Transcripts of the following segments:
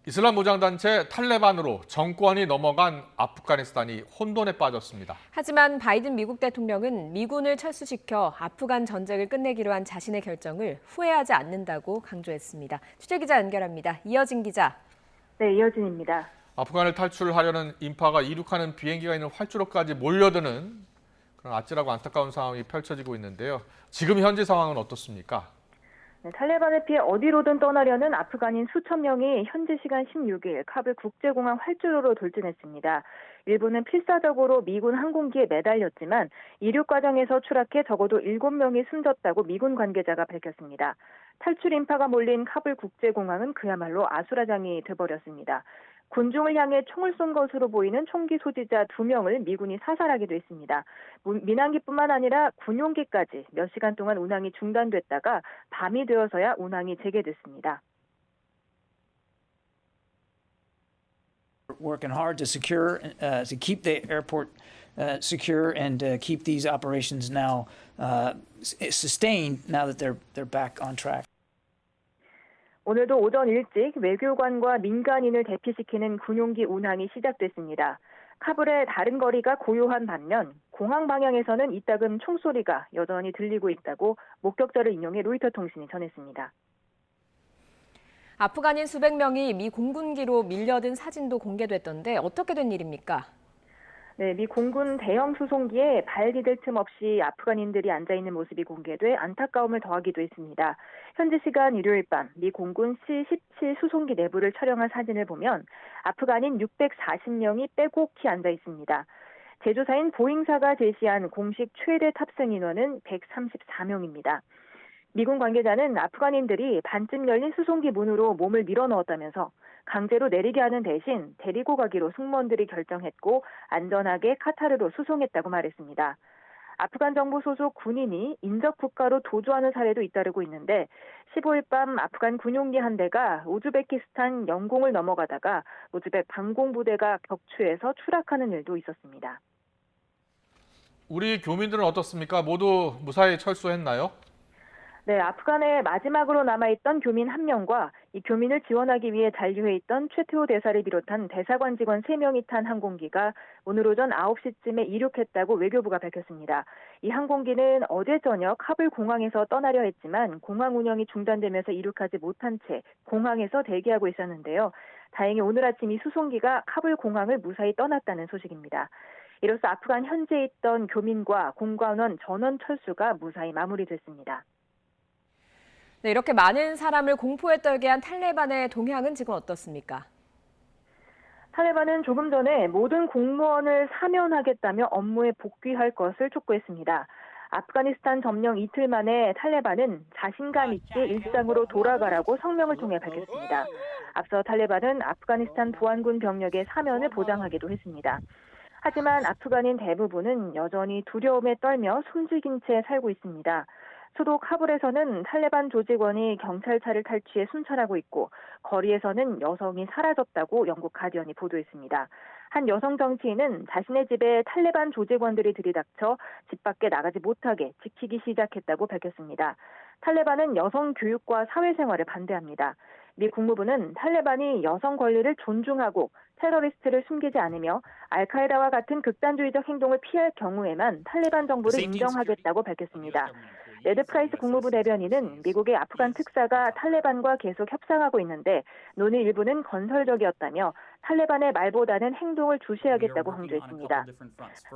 이슬람 무장단체 탈레반으로 정권이 넘어간 아프가니스탄이 혼돈에 빠졌습니다. 하지만 바이든 미국 대통령은 미군을 철수시켜 아프간 전쟁을 끝내기로 한 자신의 결정을 후회하지 않는다고 강조했습니다. 취재기자 연결합니다. 이어진 기자. 네, 이어진입니다. 아프간을 탈출하려는 인파가 이륙하는 비행기가 있는 활주로까지 몰려드는 그런 아찔하고 안타까운 상황이 펼쳐지고 있는데요. 지금 현지 상황은 어떻습니까? 네, 탈레반을 피해 어디로든 떠나려는 아프간인 수천 명이 현지 시간 16일 카불 국제공항 활주로로 돌진했습니다. 일부는 필사적으로 미군 항공기에 매달렸지만 이륙 과정에서 추락해 적어도 7명이 숨졌다고 미군 관계자가 밝혔습니다. 탈출 인파가 몰린 카불 국제공항은 그야말로 아수라장이 돼버렸습니다. 군중을 향해 총을 쏜 것으로 보이는 총기 소지자 2명을 미군이 사살하기도 했습니다. 민항기뿐만 아니라 군용기까지 몇 시간 동안 운항이 중단됐다가 밤이 되어서야 운항이 재개됐습니다. Working hard to keep the airport secure and keep these operations now sustained now that they're back on track. 오늘도 오전 일찍 외교관과 민간인을 대피시키는 군용기 운항이 시작됐습니다. 카불의 다른 거리가 고요한 반면 공항 방향에서는 이따금 총소리가 여전히 들리고 있다고 목격자를 인용해 로이터 통신이 전했습니다. 아프간인 수백 명이 미 공군기로 밀려든 사진도 공개됐던데 어떻게 된 일입니까? 네, 미 공군 대형 수송기에 발 디딜 틈 없이 아프간인들이 앉아있는 모습이 공개돼 안타까움을 더하기도 했습니다. 현지 시간 일요일 밤 미 공군 C-17 수송기 내부를 촬영한 사진을 보면 아프간인 640명이 빼곡히 앉아 있습니다. 제조사인 보잉사가 제시한 공식 최대 탑승 인원은 134명입니다. 미군 관계자는 아프간인들이 반쯤 열린 수송기 문으로 몸을 밀어넣었다면서 강제로 내리게 하는 대신 데리고 가기로 승무원들이 결정했고 안전하게 카타르로 수송했다고 말했습니다. 아프간 정부 소속 군인이 인접 국가로 도주하는 사례도 잇따르고 있는데 15일 밤 아프간 군용기 한 대가 우즈베키스탄 영공을 넘어가다가 우즈벡 방공부대가 격추해서 추락하는 일도 있었습니다. 우리 교민들은 어떻습니까? 모두 무사히 철수했나요? 네, 아프간에 마지막으로 남아있던 교민 1명과 이 교민을 지원하기 위해 잔류해 있던 최태호 대사를 비롯한 대사관 직원 3명이 탄 항공기가 오늘 오전 9시쯤에 이륙했다고 외교부가 밝혔습니다. 이 항공기는 어제 저녁 카불 공항에서 떠나려 했지만 공항 운영이 중단되면서 이륙하지 못한 채 공항에서 대기하고 있었는데요. 다행히 오늘 아침 이 수송기가 카불 공항을 무사히 떠났다는 소식입니다. 이로써 아프간 현지에 있던 교민과 공관원 전원 철수가 무사히 마무리됐습니다. 네, 이렇게 많은 사람을 공포에 떨게 한 탈레반의 동향은 지금 어떻습니까? 탈레반은 조금 전에 모든 공무원을 사면하겠다며 업무에 복귀할 것을 촉구했습니다. 아프가니스탄 점령 이틀 만에 탈레반은 자신감 있게 일상으로 돌아가라고 성명을 통해 밝혔습니다. 앞서 탈레반은 아프가니스탄 보안군 병력의 사면을 보장하기도 했습니다. 하지만 아프간인 대부분은 여전히 두려움에 떨며 숨죽인 채 살고 있습니다. 수도 카불에서는 탈레반 조직원이 경찰차를 탈취해 순찰하고 있고 거리에서는 여성이 사라졌다고 영국 가디언이 보도했습니다. 한 여성 정치인은 자신의 집에 탈레반 조직원들이 들이닥쳐 집 밖에 나가지 못하게 지키기 시작했다고 밝혔습니다. 탈레반은 여성 교육과 사회생활을 반대합니다. 미 국무부는 탈레반이 여성 권리를 존중하고 테러리스트를 숨기지 않으며 알카에다와 같은 극단주의적 행동을 피할 경우에만 탈레반 정부를 인정하겠다고 밝혔습니다. 레드 프라이스 국무부 대변인은 미국의 아프간 특사가 탈레반과 계속 협상하고 있는데 논의 일부는 건설적이었다며 탈레반의 말보다는 행동을 주시하겠다고 강조했습니다.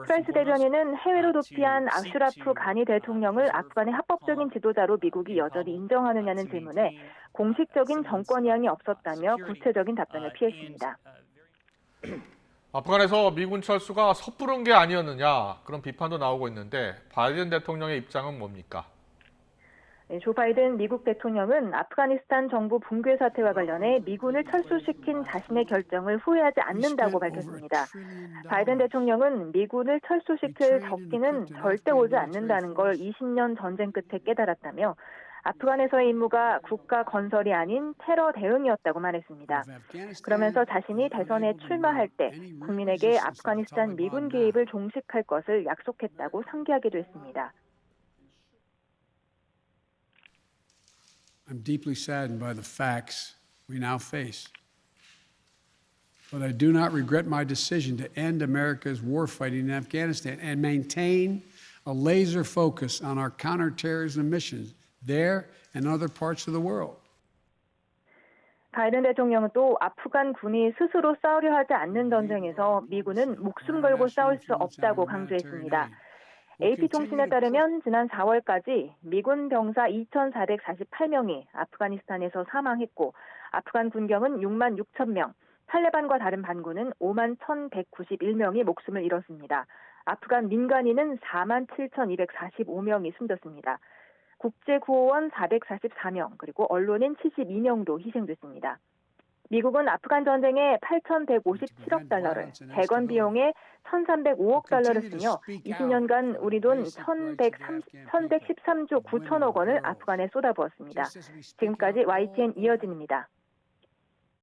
프라이스 대변인은 해외로 도피한 아슈라프 가니 대통령을 아프간의 합법적인 지도자로 미국이 여전히 인정하느냐는 질문에 공식적인 정권 이양이 없었다며 구체적인 답변을 피했습니다. 아프간에서 미군 철수가 섣부른 게 아니었느냐 그런 비판도 나오고 있는데 바이든 대통령의 입장은 뭡니까? 조 바이든 미국 대통령은 아프가니스탄 정부 붕괴 사태와 관련해 미군을 철수시킨 자신의 결정을 후회하지 않는다고 밝혔습니다. 바이든 대통령은 미군을 철수시킬 적기는 절대 오지 않는다는 걸 20년 전쟁 끝에 깨달았다며 아프간에서의 임무가 국가 건설이 아닌 테러 대응이었다고 말했습니다. 그러면서 자신이 대선에 출마할 때 국민에게 아프가니스탄 미군 개입을 종식할 것을 약속했다고 상기하기도 했습니다. I'm deeply saddened by the facts we now face. But I do not regret my decision to end America's war fighting in Afghanistan and maintain a laser focus on our counterterrorism missions there and other parts of the world. 바이든 대통령은 또 아프간 군이 스스로 싸우려 하지 않는 전쟁에서 미군은 목숨 걸고 싸울 수 없다고 강조했습니다. AP통신에 따르면 지난 4월까지 미군 병사 2,448명이 아프가니스탄에서 사망했고 아프간 군경은 6만 6천 명, 탈레반과 다른 반군은 5만 1,191명이 목숨을 잃었습니다. 아프간 민간인은 4만 7,245명이 숨졌습니다. 국제구호원 444명, 그리고 언론인 72명도 희생됐습니다. 미국은 아프간 전쟁에 8,157억 달러를, 재건 비용에 1,305억 달러를 쓰며 20년간 우리 돈 1,113조 9천억 원을 아프간에 쏟아부었습니다. 지금까지 YTN 이어진입니다.